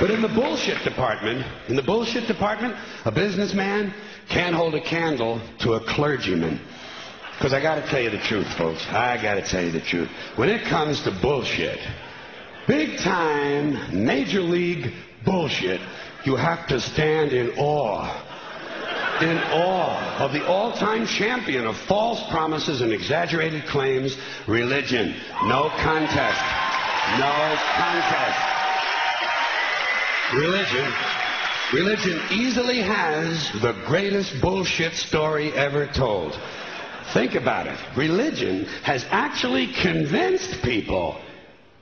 But in the bullshit department, a businessman can't hold a candle to a clergyman. Because I got to tell you the truth, folks. I got to tell you the truth. When it comes to bullshit, big time, major league bullshit, you have to stand in awe of the all-time champion of false promises and exaggerated claims, religion. No contest. No contest. Religion easily has the greatest bullshit story ever told. Think about it. Religion has actually convinced people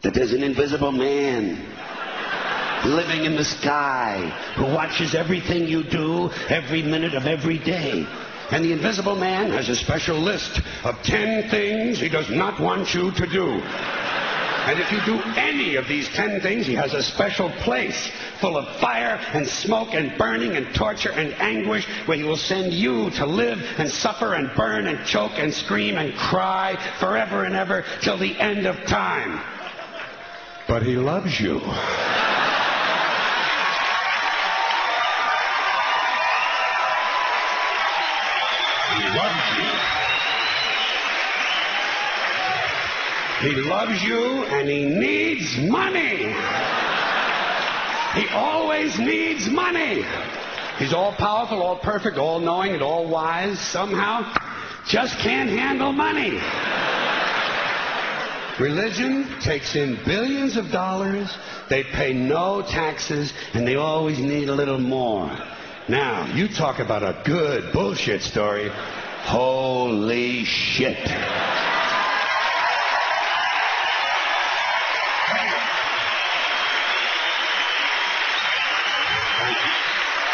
that there's an invisible man living in the sky who watches everything you do every minute of every day. And the invisible man has a special list of 10 things he does not want you to do. And if you do any of these 10 things, he has a special place full of fire and smoke and burning and torture and anguish where he will send you to live and suffer and burn and choke and scream and cry forever and ever till the end of time. But he loves you. He loves you and he needs money. He always needs money. He's all powerful, all perfect, all knowing, and all wise. Somehow, just can't handle money. Religion takes in billions of dollars. They pay no taxes, and they always need a little more. Now, you talk about a good bullshit story. Holy shit.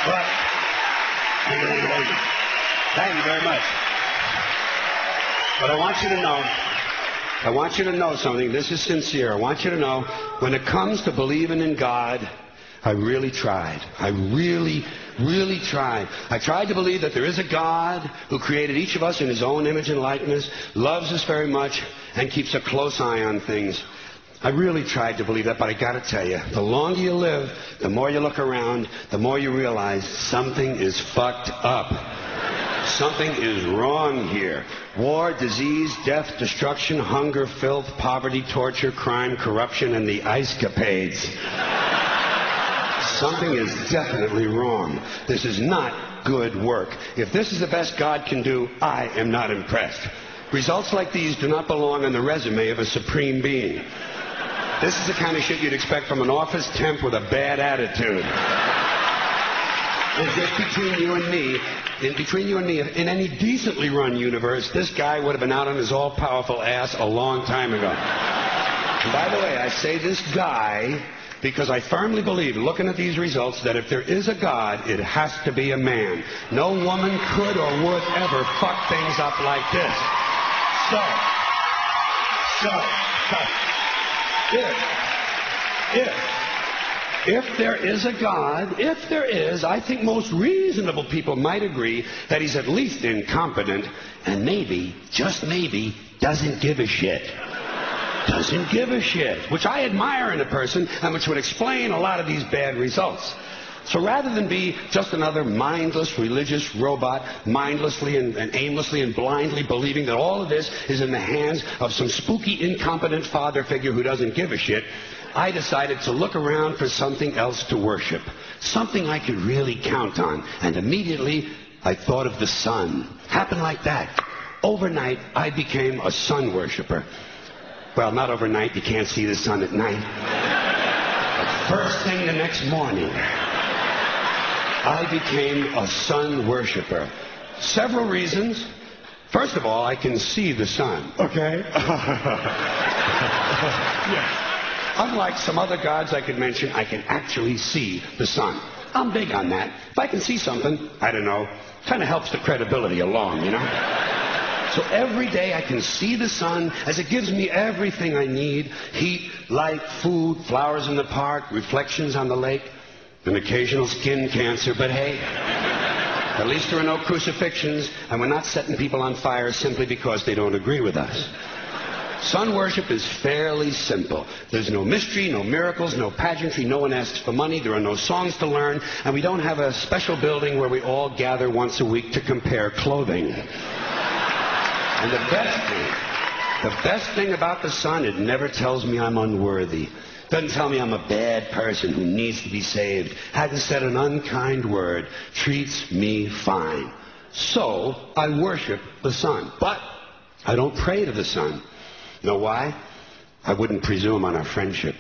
But, thank you very much. But I want you to know something. This is sincere. I want you to know, when it comes to believing in God, I really tried. I really tried. I tried to believe that there is a God who created each of us in his own image and likeness, loves us very much, and keeps a close eye on things. I really tried to believe that, but I got to tell you, the longer you live, the more you look around, the more you realize something is fucked up. Something is wrong here. War, disease, death, destruction, hunger, filth, poverty, torture, crime, corruption, and the ice capades. Something is definitely wrong. This is not good work. If this is the best God can do, I am not impressed. Results like these do not belong on the resume of a supreme being. This is the kind of shit you'd expect from an office temp with a bad attitude. It's just between you and me, in any decently run universe, this guy would have been out on his all-powerful ass a long time ago. And by the way, I say this guy because I firmly believe, looking at these results, that if there is a God, it has to be a man. No woman could or would ever fuck things up like this. If there is a God, I think most reasonable people might agree that he's at least incompetent and maybe, just maybe, doesn't give a shit. Doesn't give a shit, which I admire in a person and which would explain a lot of these bad results. So rather than be just another mindless religious robot, mindlessly and aimlessly and blindly believing that all of this is in the hands of some spooky, incompetent father figure who doesn't give a shit, I decided to look around for something else to worship, something I could really count on. And immediately, I thought of the sun. Happened like that. Overnight, I became a sun worshiper. Well, not overnight. You can't see the sun at night. But first thing the next morning, I became a sun worshiper. Several reasons. First of all, I can see the sun. Okay? Yes. Unlike some other gods I could mention, I can actually see the sun. I'm big on that. If I can see something, I don't know, kind of helps the credibility along, you know? So every day I can see the sun as it gives me everything I need. Heat, light, food, flowers in the park, reflections on the lake, an occasional skin cancer. But hey, at least there are no crucifixions, and we're not setting people on fire simply because they don't agree with us. Sun worship is fairly simple. There's no mystery, no miracles, no pageantry. No one asks for money. There are no songs to learn. And we don't have a special building where we all gather once a week to compare clothing. And the best thing about the sun, it never tells me I'm unworthy. Doesn't tell me I'm a bad person who needs to be saved. Hasn't said an unkind word. Treats me fine. So I worship the sun. But I don't pray to the sun. You know why? I wouldn't presume on our friendship.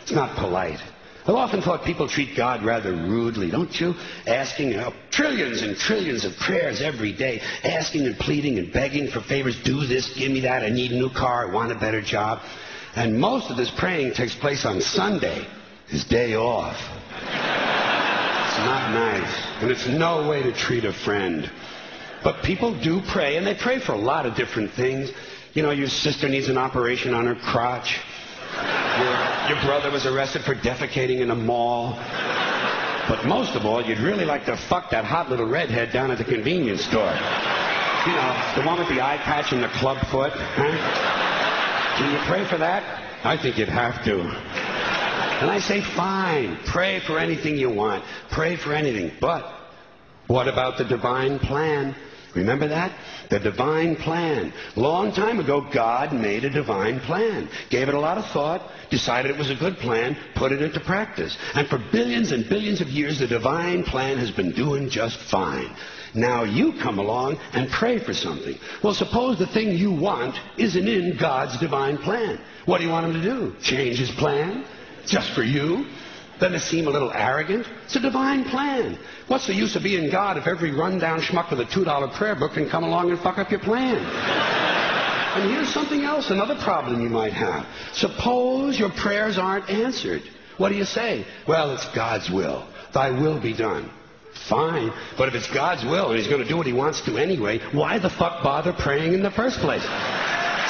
It's not polite. I've often thought people treat God rather rudely, don't you? Asking trillions and trillions of prayers every day, asking and pleading and begging for favors. Do this, give me that, I need a new car, I want a better job. And most of this praying takes place on Sunday, his day off. It's not nice, and it's no way to treat a friend. But people do pray, and they pray for a lot of different things. You know, your sister needs an operation on her crotch. Your brother was arrested for defecating in a mall. But most of all, you'd really like to fuck that hot little redhead down at the convenience store. You know, the one with the eye patch and the club foot. Huh? Can you pray for that? I think you'd have to. And I say, fine, pray for anything you want. Pray for anything. But what about the divine plan? Remember that? The divine plan. Long time ago, God made a divine plan. Gave it a lot of thought, decided it was a good plan, put it into practice. And for billions and billions of years, the divine plan has been doing just fine. Now you come along and pray for something. Well, suppose the thing you want isn't in God's divine plan. What do you want him to do? Change his plan? Just for you? Doesn't it seem a little arrogant? It's a divine plan. What's the use of being God if every rundown schmuck with a $2 prayer book can come along and fuck up your plan? And here's something else, another problem you might have. Suppose your prayers aren't answered. What do you say? Well, it's God's will. Thy will be done. Fine. But if it's God's will and he's going to do what he wants to anyway, why the fuck bother praying in the first place?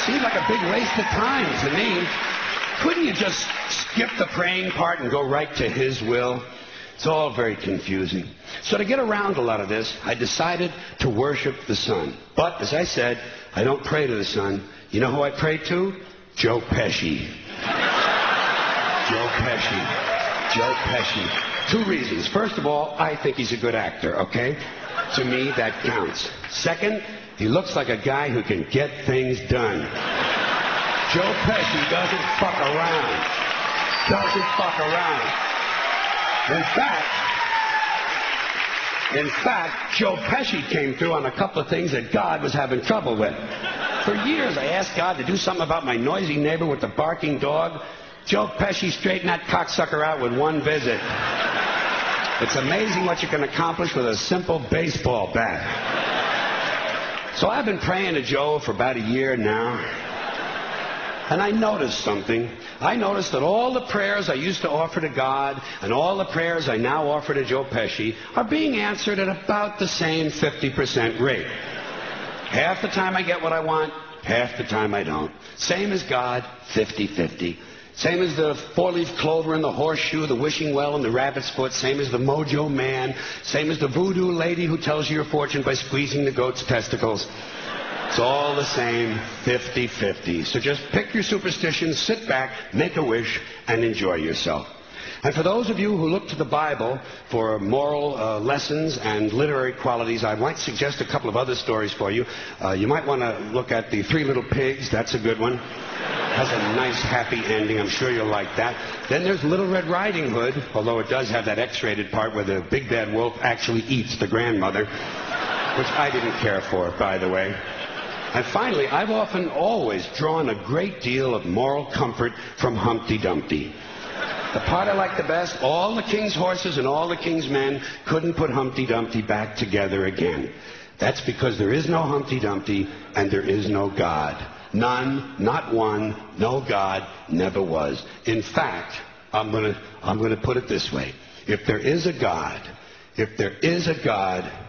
Seems like a big waste of time to me. Couldn't you just skip the praying part and go right to his will? It's all very confusing. So to get around a lot of this, I decided to worship the sun. But, as I said, I don't pray to the sun. You know who I pray to? Joe Pesci. Joe Pesci. Joe Pesci. Two reasons. First of all, I think he's a good actor, okay? To me, that counts. Second, he looks like a guy who can get things done. Joe Pesci doesn't fuck around. Doesn't fuck around. In fact, Joe Pesci came through on a couple of things that God was having trouble with. For years, I asked God to do something about my noisy neighbor with the barking dog. Joe Pesci straightened that cocksucker out with one visit. It's amazing what you can accomplish with a simple baseball bat. So I've been praying to Joe for about a year now. And I noticed something. I noticed that all the prayers I used to offer to God and all the prayers I now offer to Joe Pesci are being answered at about the same 50% rate. Half the time I get what I want, half the time I don't. Same as God, 50-50. Same as the four-leaf clover and the horseshoe, the wishing well and the rabbit's foot. Same as the mojo man. Same as the voodoo lady who tells you your fortune by squeezing the goat's testicles. It's all the same, 50-50. So just pick your superstition, sit back, make a wish, and enjoy yourself. And for those of you who look to the Bible for moral lessons and literary qualities, I might suggest a couple of other stories for you. You might want to look at The Three Little Pigs. That's a good one. Has a nice, happy ending. I'm sure you'll like that. Then there's Little Red Riding Hood, although it does have that X-rated part where the big bad wolf actually eats the grandmother, which I didn't care for, by the way. And finally, I've often always drawn a great deal of moral comfort from Humpty Dumpty. The part I like the best, all the king's horses and all the king's men couldn't put Humpty Dumpty back together again. That's because there is no Humpty Dumpty and there is no God. None, not one, no God, never was. In fact, I'm going to put it this way. If there is a God,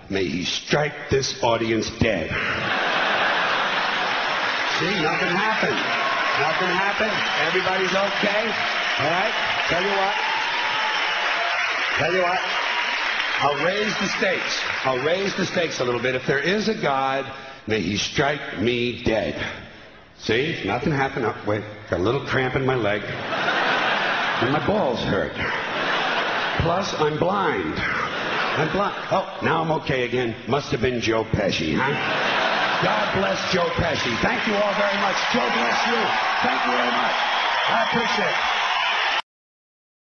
may he strike this audience dead. See, nothing happened. Nothing happened. Everybody's okay. All right? Tell you what. I'll raise the stakes a little bit. If there is a God, may he strike me dead. See? Nothing happened. Oh, wait. Got a little cramp in my leg. And my balls hurt. Plus, I'm blind. I'm blind. Oh, now I'm okay again. Must have been Joe Pesci, huh? God bless Joe Pesci. Thank you all very much. Joe bless you. Thank you very much. I appreciate it.